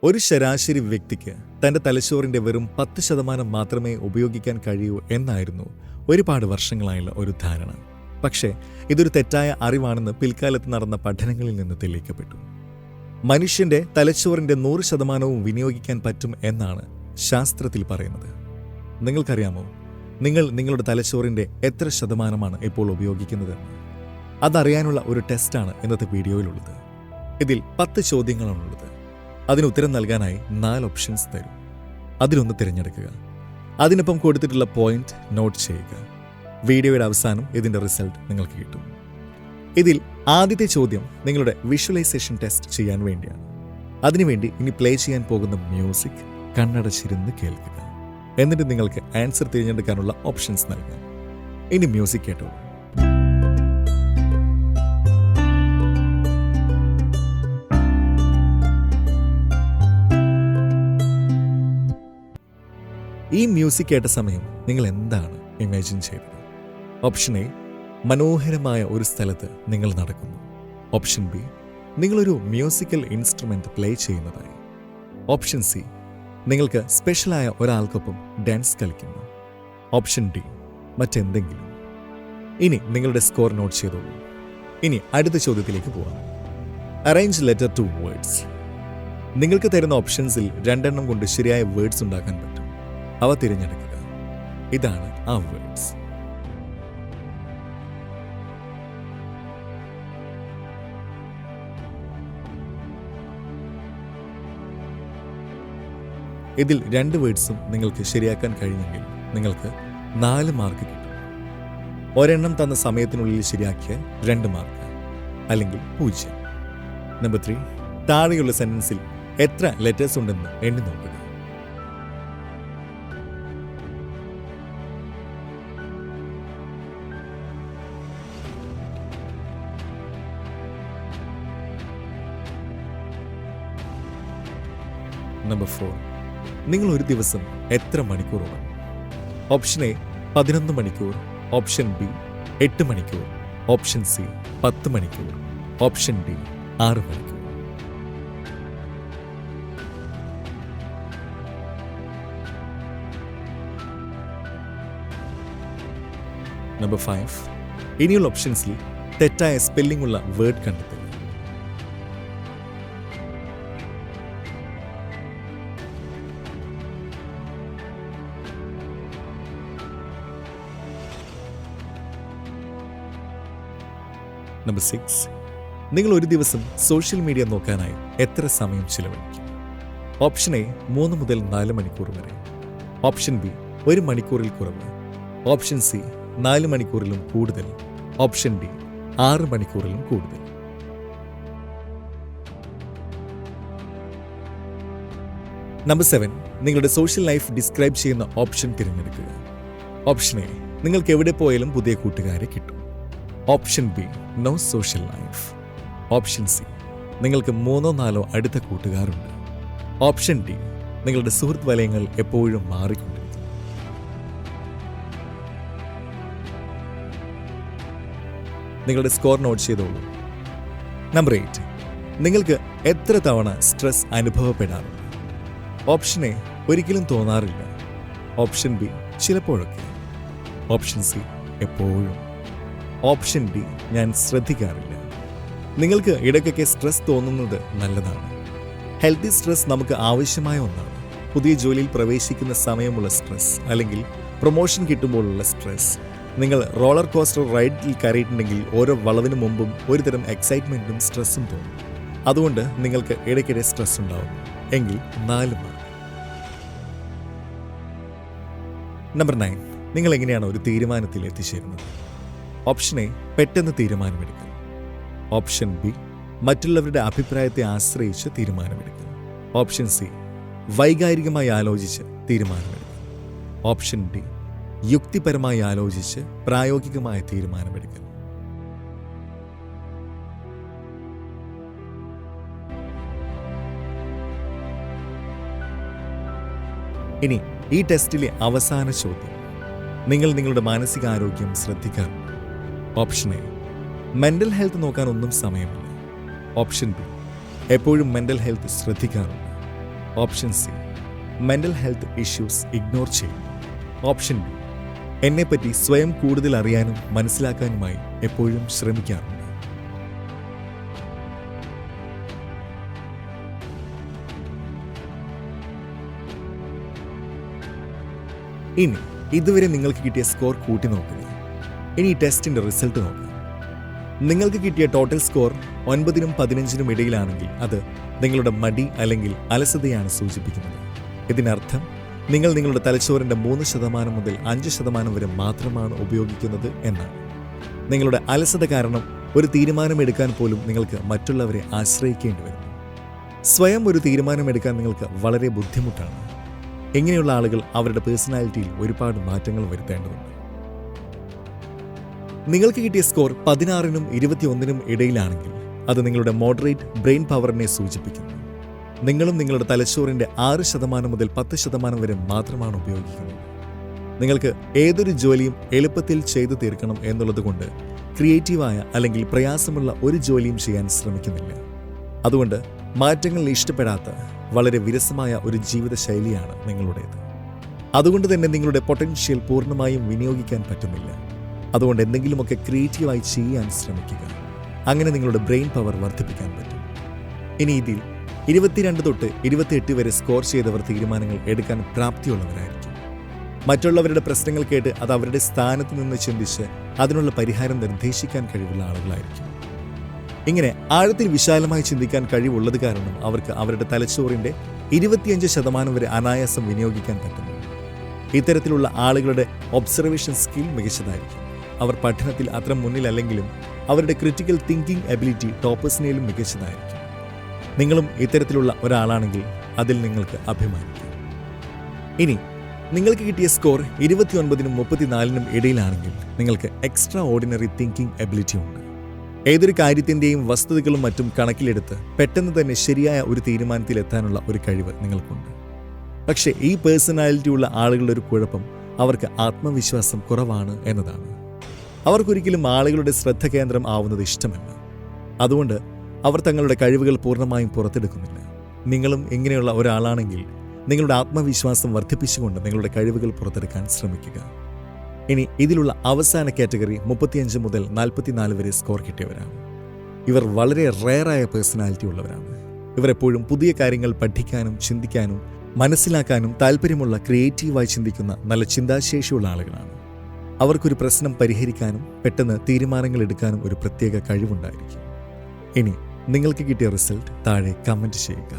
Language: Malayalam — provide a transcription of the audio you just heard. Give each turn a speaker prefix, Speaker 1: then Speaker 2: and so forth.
Speaker 1: ഒരു ശരാശരി വ്യക്തിക്ക് തന്റെ തലച്ചോറിന്റെ വെറും 10% മാത്രമേ ഉപയോഗിക്കാൻ കഴിയൂ എന്നായിരുന്നു ഒരുപാട് വർഷങ്ങളായുള്ള ഒരു ധാരണ. പക്ഷേ ഇതൊരു തെറ്റായ അറിവാണെന്ന് പിൽക്കാലത്ത് നടന്ന പഠനങ്ങളിൽ നിന്ന് തെളിയിക്കപ്പെട്ടു. മനുഷ്യന്റെ തലച്ചോറിന്റെ 100% വിനിയോഗിക്കാൻ പറ്റും എന്നാണ് ശാസ്ത്രത്തിൽ പറയുന്നത്. നിങ്ങൾക്കറിയാമോ, നിങ്ങൾ നിങ്ങളുടെ തലച്ചോറിന്റെ എത്ര ശതമാനമാണ് ഇപ്പോൾ ഉപയോഗിക്കുന്നതെന്ന്? അതറിയാനുള്ള ഒരു ടെസ്റ്റാണ് ഇന്നത്തെ വീഡിയോയിലുള്ളത്. ഇതിൽ 10 ചോദ്യങ്ങളാണുള്ളത്. അതിന് ഉത്തരം നൽകാനായി 4 ഓപ്ഷൻസ് തരും. അതിലൊന്ന് തിരഞ്ഞെടുക്കുക. അതിനൊപ്പം കൊടുത്തിട്ടുള്ള പോയിന്റ് നോട്ട് ചെയ്യുക. വീഡിയോയുടെ അവസാനം ഇതിന്റെ റിസൾട്ട് നിങ്ങൾക്ക് കിട്ടും. ഇതിൽ ആദ്യത്തെ ചോദ്യം നിങ്ങളുടെ വിഷ്വലൈസേഷൻ ടെസ്റ്റ് ചെയ്യാൻ വേണ്ടിയാണ്. അതിനുവേണ്ടി ഇനി പ്ലേ ചെയ്യാൻ പോകുന്ന മ്യൂസിക് കണ്ണടച്ചിരുന്ന് കേൾക്കുക. എന്നിട്ട് നിങ്ങൾക്ക് ആൻസർ തിരഞ്ഞെടുക്കാനുള്ള ഓപ്ഷൻസ് നൽകാം. ഇനി മ്യൂസിക് കേട്ടോ. ഈ മ്യൂസിക് കേട്ട സമയം നിങ്ങൾ എന്താണ് ഇമാജിൻ ചെയ്തത്? ഓപ്ഷൻ എ, മനോഹരമായ ഒരു സ്ഥലത്ത് നിങ്ങൾ നടക്കുന്നു. ഓപ്ഷൻ ബി, നിങ്ങളൊരു മ്യൂസിക്കൽ ഇൻസ്ട്രുമെന്റ് പ്ലേ ചെയ്യുന്നതായി. ഓപ്ഷൻ സി, നിങ്ങൾക്ക് സ്പെഷ്യലായ ഒരാൾക്കൊപ്പം ഡാൻസ് കളിക്കുന്നു. ഓപ്ഷൻ ഡി, മറ്റെന്തെങ്കിലും. ഇനി നിങ്ങളുടെ സ്കോർ നോട്ട് ചെയ്തോളൂ. ഇനി അടുത്ത ചോദ്യത്തിലേക്ക് പോവാം. Arrange letter two words. നിങ്ങൾക്ക് തരുന്ന ഓപ്ഷൻസിൽ 2 എണ്ണം കൊണ്ട് ശരിയായ വേർഡ്സ് ഉണ്ടാക്കാൻ പറ്റും. അവ തിരഞ്ഞെടുക്കുക. ഇതാണ് ആ വേർഡ്സ്. ഇതിൽ 2 വേർഡ്സും നിങ്ങൾക്ക് ശരിയാക്കാൻ കഴിഞ്ഞെങ്കിൽ നിങ്ങൾക്ക് 4 മാർക്ക് കിട്ടും. ഒരെണ്ണം തന്ന സമയത്തിനുള്ളിൽ ശരിയാക്കിയാൽ 2 മാർക്ക്, അല്ലെങ്കിൽ 0. നമ്പർ 3, താഴെയുള്ള സെന്റൻസിൽ എത്ര ലെറ്റേഴ്സ് ഉണ്ടെന്ന് എണ്ണി നോക്കുക. നമ്പർ 4, നിങ്ങൾ ഒരു ദിവസം എത്ര മണിക്കൂർ ഉറങ്ങും? ഓപ്ഷൻ എ 11 മണിക്കൂർ, ഓപ്ഷൻ ബി 8 മണിക്കൂർ, ഓപ്ഷൻ സി 10 മണിക്കൂർ, ഓപ്ഷൻ ഡി 6 മണിക്കൂർ. നമ്പർ 5, ഇനിയുള്ള ഓപ്ഷൻസിൽ തെറ്റായ സ്പെല്ലിംഗ് ഉള്ള വേർഡ് കണ്ടെത്തുക. നമ്പർ 6, നിങ്ങൾ ഒരു ദിവസം സോഷ്യൽ മീഡിയ നോക്കാനായി എത്ര സമയം ചിലവഴിക്കും? ഓപ്ഷൻ എ 3 മുതൽ 4 മണിക്കൂർ വരെ, ഓപ്ഷൻ ബി 1 മണിക്കൂറിൽ കുറവ്, ഓപ്ഷൻ സി 4 മണിക്കൂറിലും കൂടുതൽ, ഓപ്ഷൻ ഡി 6 മണിക്കൂറിലും കൂടുതൽ. നമ്പർ 7, നിങ്ങളുടെ സോഷ്യൽ ലൈഫ് ഡിസ്ക്രൈബ് ചെയ്യുന്ന ഓപ്ഷൻ തിരഞ്ഞെടുക്കുക. ഓപ്ഷൻ എ, നിങ്ങൾക്ക് എവിടെ പോയാലും പുതിയ കൂട്ടുകാരെ കിട്ടും. Option B, no social life. Option C, നിങ്ങൾക്ക് 3-4 അടുത്ത കൂട്ടുകാരുണ്ട്. ഓപ്ഷൻ ഡി, നിങ്ങളുടെ സുഹൃത്ത് വലയങ്ങൾ എപ്പോഴും മാറിക്കൊണ്ടിരിക്കും. നിങ്ങളുടെ സ്കോർ നോട്ട് ചെയ്തോളൂ. നമ്പർ 8, നിങ്ങൾക്ക് എത്ര തവണ സ്ട്രെസ് അനുഭവപ്പെടാറുണ്ട്? ഓപ്ഷൻ എ, ഒരിക്കലും തോന്നാറില്ല. ഓപ്ഷൻ ബി, ചിലപ്പോഴൊക്കെ. ഓപ്ഷൻ സി, എപ്പോഴും. ഓപ്ഷൻ ഡി, ഞാൻ ശ്രദ്ധിക്കാറില്ല. നിങ്ങൾക്ക് ഇടയ്ക്കൊക്കെ സ്ട്രെസ് തോന്നുന്നത് നല്ലതാണ്. ഹെൽത്തി സ്ട്രെസ് നമുക്ക് ആവശ്യമായ ഒന്നാണ്. പുതിയ ജോലിയിൽ പ്രവേശിക്കുന്ന സമയമുള്ള സ്ട്രെസ്, അല്ലെങ്കിൽ പ്രൊമോഷൻ കിട്ടുമ്പോഴുള്ള സ്ട്രെസ്. നിങ്ങൾ റോളർ കോസ്റ്റർ റൈഡിൽ കയറിയിട്ടുണ്ടെങ്കിൽ ഓരോ വളവിന് മുമ്പും ഒരുതരം എക്സൈറ്റ്മെന്റും സ്ട്രെസ്സും തോന്നും. അതുകൊണ്ട് നിങ്ങൾക്ക് ഇടയ്ക്കിടെ സ്ട്രെസ് ഉണ്ടാവും. എങ്കിൽ 4 മാർക്ക്. നമ്പർ 9, നിങ്ങൾ എങ്ങനെയാണ് ഒരു തീരുമാനത്തിൽ എത്തിച്ചേരുന്നത്? ഓപ്ഷൻ എ, പെട്ടെന്ന് തീരുമാനമെടുക്കുക. ഓപ്ഷൻ ബി, മറ്റുള്ളവരുടെ അഭിപ്രായത്തെ ആശ്രയിച്ച് തീരുമാനമെടുക്കുക. ഓപ്ഷൻ സി, വൈകാരികമായി ആലോചിച്ച് തീരുമാനമെടുക്കുക. ഓപ്ഷൻ ഡി, യുക്തിപരമായി ആലോചിച്ച് പ്രായോഗികമായ തീരുമാനമെടുക്കുക. ഇനി ഈ ടെസ്റ്റിലെ അവസാന ചോദ്യം, നിങ്ങൾ നിങ്ങളുടെ മാനസികാരോഗ്യം ശ്രദ്ധിക്കാറുണ്ട്? ഓപ്ഷൻ എ, മെന്റൽ ഹെൽത്ത് നോക്കാൻ ഒന്നും സമയമില്ല. ഓപ്ഷൻ ബി, എപ്പോഴും മെന്റൽ ഹെൽത്ത് ശ്രദ്ധിക്കാറുണ്ട്. Option C, mental health issues ignore ചെയ്യും. ഓപ്ഷൻ ബി, എന്നെപ്പറ്റി സ്വയം കൂടുതൽ അറിയാനും മനസ്സിലാക്കാനുമായി എപ്പോഴും ശ്രമിക്കാറുണ്ട്. ഇനി ഇതുവരെ നിങ്ങൾക്ക് കിട്ടിയ സ്കോർ കൂട്ടി നോക്കുക. ഇനി ഈ ടെസ്റ്റിന്റെ റിസൾട്ട് നോക്കുക. നിങ്ങൾക്ക് കിട്ടിയ ടോട്ടൽ സ്കോർ 9നും 15നും ഇടയിലാണെങ്കിൽ അത് നിങ്ങളുടെ മടി അല്ലെങ്കിൽ അലസതയാണ് സൂചിപ്പിക്കുന്നത്. ഇതിനർത്ഥം നിങ്ങൾ നിങ്ങളുടെ തലച്ചോറിന്റെ 3% മുതൽ 5% വരെ മാത്രമാണ് ഉപയോഗിക്കുന്നത് എന്നാണ്. നിങ്ങളുടെ അലസത കാരണം ഒരു തീരുമാനമെടുക്കാൻ പോലും നിങ്ങൾക്ക് മറ്റുള്ളവരെ ആശ്രയിക്കേണ്ടി വരുന്നു. സ്വയം ഒരു തീരുമാനമെടുക്കാൻ നിങ്ങൾക്ക് വളരെ ബുദ്ധിമുട്ടാണ്. ഇങ്ങനെയുള്ള ആളുകൾ അവരുടെ പേഴ്സണാലിറ്റിയിൽ ഒരുപാട് മാറ്റങ്ങൾ വരുത്തേണ്ടതുണ്ട്. നിങ്ങൾക്ക് കിട്ടിയ സ്കോർ 16നും 21നും ഇടയിലാണെങ്കിൽ അത് നിങ്ങളുടെ മോഡറേറ്റ് ബ്രെയിൻ പവറിനെ സൂചിപ്പിക്കുന്നു. നിങ്ങളും നിങ്ങളുടെ തലച്ചോറിന്റെ 6% മുതൽ 10% വരെ മാത്രമാണ് ഉപയോഗിക്കുന്നത്. നിങ്ങൾക്ക് ഏതൊരു ജോലിയും എളുപ്പത്തിൽ ചെയ്തു തീർക്കണം എന്നുള്ളതുകൊണ്ട് ക്രിയേറ്റീവായ അല്ലെങ്കിൽ പ്രയാസമുള്ള ഒരു ജോലിയും ചെയ്യാൻ ശ്രമിക്കുന്നില്ല. അതുകൊണ്ട് മാറ്റങ്ങൾ ഇഷ്ടപ്പെടാത്ത വളരെ വിരസമായ ഒരു ജീവിതശൈലിയാണ് നിങ്ങളുടേത്. അതുകൊണ്ട് തന്നെ നിങ്ങളുടെ പൊട്ടൻഷ്യൽ പൂർണ്ണമായും വിനിയോഗിക്കാൻ പറ്റുന്നില്ല. അതുകൊണ്ട് എന്തെങ്കിലുമൊക്കെ ക്രിയേറ്റീവായി ചെയ്യാൻ ശ്രമിക്കുക. അങ്ങനെ നിങ്ങളുടെ ബ്രെയിൻ പവർ വർദ്ധിപ്പിക്കാൻ പറ്റും. ഇനി ഇതിൽ 22 തൊട്ട് 28 വരെ സ്കോർ ചെയ്തവർ തീരുമാനങ്ങൾ എടുക്കാൻ പ്രാപ്തിയുള്ളവരായിരിക്കും. മറ്റുള്ളവരുടെ പ്രശ്നങ്ങൾ കേട്ട് അത് അവരുടെ സ്ഥാനത്ത് നിന്ന് ചിന്തിച്ച് അതിനുള്ള പരിഹാരം നിർദ്ദേശിക്കാൻ കഴിവുള്ള ആളുകളായിരിക്കും. ഇങ്ങനെ ആഴത്തിൽ വിശാലമായി ചിന്തിക്കാൻ കഴിവുള്ളത് കാരണം അവർക്ക് അവരുടെ തലച്ചോറിന്റെ 25% വരെ അനായാസം വിനിയോഗിക്കാൻ പറ്റുന്നു. ഇത്തരത്തിലുള്ള ആളുകളുടെ ഒബ്സർവേഷൻ സ്കിൽ മികച്ചതായിരിക്കും. അവർ പഠനത്തിൽ അത്ര മുന്നിലല്ലെങ്കിലും അവരുടെ ക്രിറ്റിക്കൽ തിങ്കിങ് എബിലിറ്റി ടോപ്പേഴ്സിനേലും മികച്ചതായിരിക്കും. നിങ്ങളും ഇത്തരത്തിലുള്ള ഒരാളാണെങ്കിൽ അതിൽ നിങ്ങൾക്ക് അഭിമാനിക്കാം. ഇനി നിങ്ങൾക്ക് കിട്ടിയ സ്കോർ 29നും 34നും ഇടയിലാണെങ്കിൽ നിങ്ങൾക്ക് എക്സ്ട്രാ ഓർഡിനറി തിങ്കിങ് എബിലിറ്റി ഉണ്ട്. ഏതൊരു കാര്യത്തിൻ്റെയും വസ്തുതകളും മറ്റും കണക്കിലെടുത്ത് പെട്ടെന്ന് തന്നെ ശരിയായ ഒരു തീരുമാനത്തിലെത്താനുള്ള ഒരു കഴിവ് നിങ്ങൾക്കുണ്ട്. പക്ഷേ ഈ പേഴ്സണാലിറ്റി ഉള്ള ആളുകളുടെ ഒരു കുഴപ്പം അവർക്ക് ആത്മവിശ്വാസം കുറവാണ് എന്നതാണ്. അവർക്കൊരിക്കലും ആളുകളുടെ ശ്രദ്ധ കേന്ദ്രം ആവുന്നത് ഇഷ്ടമല്ല. അതുകൊണ്ട് അവർ തങ്ങളുടെ കഴിവുകൾ പൂർണ്ണമായും പുറത്തെടുക്കുന്നില്ല. നിങ്ങളും ഇങ്ങനെയുള്ള ഒരാളാണെങ്കിൽ നിങ്ങളുടെ ആത്മവിശ്വാസം വർദ്ധിപ്പിച്ചുകൊണ്ട് നിങ്ങളുടെ കഴിവുകൾ പുറത്തെടുക്കാൻ ശ്രമിക്കുക. ഇനി ഇതിലുള്ള അവസാന കാറ്റഗറി 35 മുതൽ 44 വരെ സ്കോർ കിട്ടിയവരാണ്. ഇവർ വളരെ റെയറായ പേഴ്സണാലിറ്റി ഉള്ളവരാണ്. ഇവർ എപ്പോഴും പുതിയ കാര്യങ്ങൾ പഠിക്കാനും ചിന്തിക്കാനും മനസ്സിലാക്കാനും താല്പര്യമുള്ള ക്രിയേറ്റീവായി ചിന്തിക്കുന്ന നല്ല ചിന്താശേഷിയുള്ള ആളുകളാണ്. അവർക്കൊരു പ്രശ്നം പരിഹരിക്കാനും പെട്ടെന്ന് തീരുമാനങ്ങൾ എടുക്കാനും ഒരു പ്രത്യേക കഴിവുണ്ടായിരിക്കും. ഇനി നിങ്ങൾക്ക് കിട്ടിയ റിസൾട്ട് താഴെ കമൻറ്റ് ചെയ്യുക.